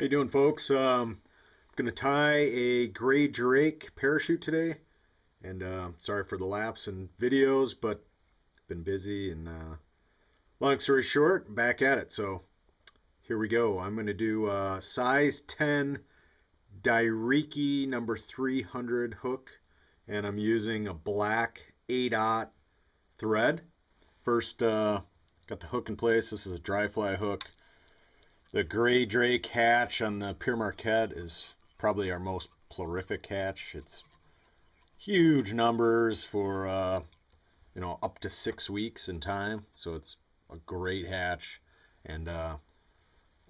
How you doing, folks? Gonna tie a gray drake parachute today, and sorry for the lapse in videos, but been busy. And long story short, back at it. So here we go. I'm gonna do size 10 Dairiki number 300 hook, and I'm using a black A-dot thread. First, got the hook in place. This is a dry fly hook. The gray drake hatch on the Pure Marquette is probably our most prolific hatch. It's huge numbers for up to 6 weeks in time, so it's a great hatch. And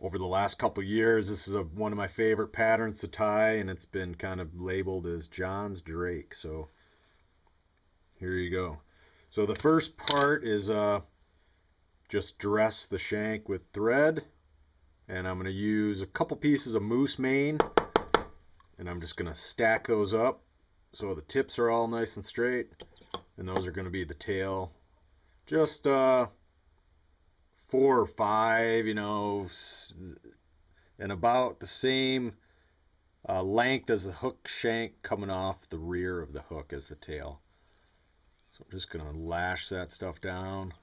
over the last couple years, this is one of my favorite patterns to tie, and it's been kind of labeled as John's Drake. So here you go. So the first part is just dress the shank with thread. And I'm going to use a couple pieces of moose mane, and I'm just going to stack those up so the tips are all nice and straight, and those are going to be the tail. Just 4 or 5, and about the same length as the hook shank coming off the rear of the hook as the tail. So I'm just going to lash that stuff down.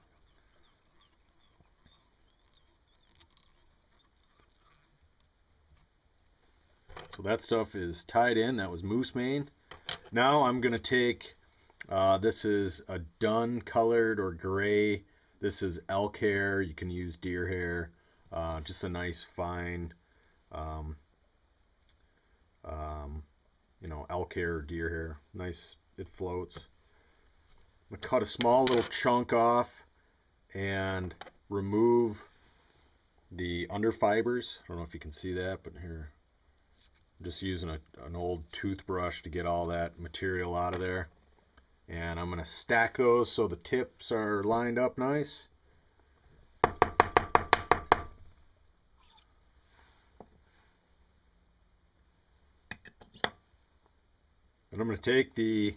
So that stuff is tied in. That was moose mane. Now I'm going to take, this is a dun colored or gray. This is elk hair. You can use deer hair. Just a nice fine, elk hair or deer hair. Nice, it floats. I'm going to cut a small little chunk off and remove the under fibers. I don't know if you can see that, but here. I'm just using an old toothbrush to get all that material out of there. And I'm going to stack those so the tips are lined up nice. And I'm going to take the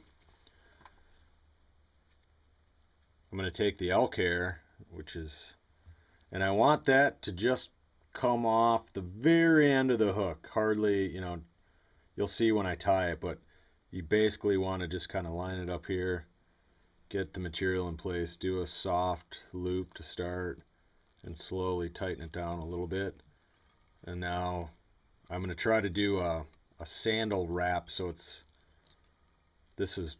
elk hair, and I want that to just come off the very end of the hook. Hardly, you'll see when I tie it, but you basically want to just kind of line it up here, get the material in place, do a soft loop to start, and slowly tighten it down a little bit. And now I'm going to try to do a sandal wrap, so this is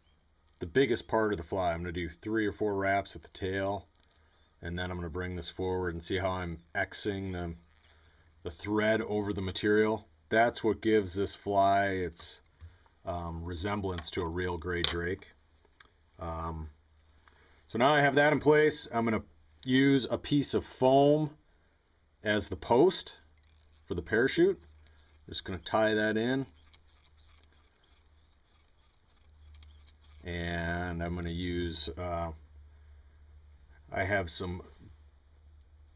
the biggest part of the fly. I'm going to do 3 or 4 wraps at the tail, and then I'm going to bring this forward and see how I'm Xing the thread over the material. That's what gives this fly its resemblance to a real gray drake. So now I have that in place. I'm going to use a piece of foam as the post for the parachute. Just going to tie that in. And I'm going to use, I have some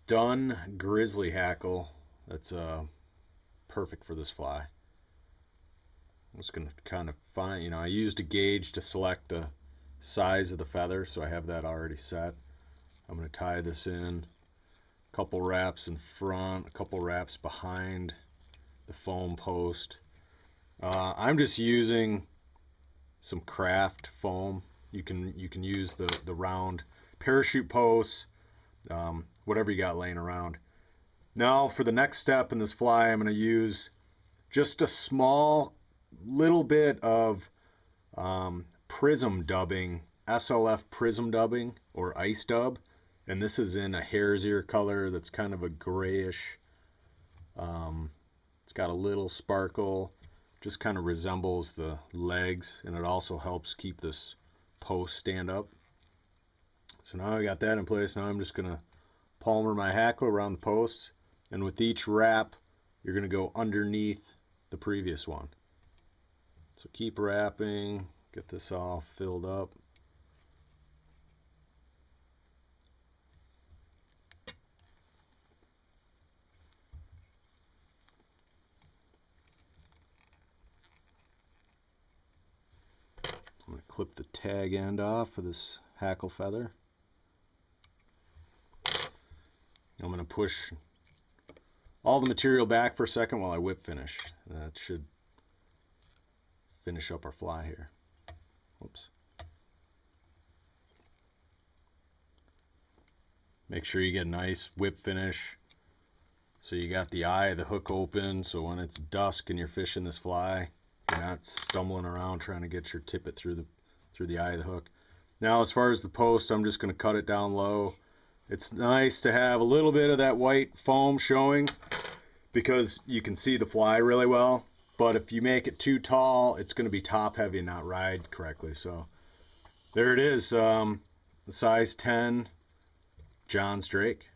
dun grizzly hackle. That's perfect for this fly. I'm just going to kind of find, I used a gauge to select the size of the feather, so I have that already set. I'm going to tie this in, a couple wraps in front, a couple wraps behind the foam post. I'm just using some craft foam. You can use the round parachute posts, whatever you got laying around. Now for the next step in this fly, I'm going to use just a small little bit of prism dubbing, SLF prism dubbing or ice dub, and this is in a hare's ear color that's kind of a grayish. It's got a little sparkle, just kind of resembles the legs, and it also helps keep this post stand up. So now I got that in place. Now I'm just going to palmer my hackle around the posts. And with each wrap, you're going to go underneath the previous one. So keep wrapping, get this all filled up. I'm going to clip the tag end off of this hackle feather. I'm going to push all the material back for a second while I whip finish. That should finish up our fly here. Whoops. Make sure you get a nice whip finish. So you got the eye of the hook open, so when it's dusk and you're fishing this fly, you're not stumbling around trying to get your tippet through the eye of the hook. Now as far as the post, I'm just going to cut it down low. It's nice to have a little bit of that white foam showing because you can see the fly really well. But if you make it too tall, it's going to be top heavy and not ride correctly. So there it is, the size 10 John's Drake.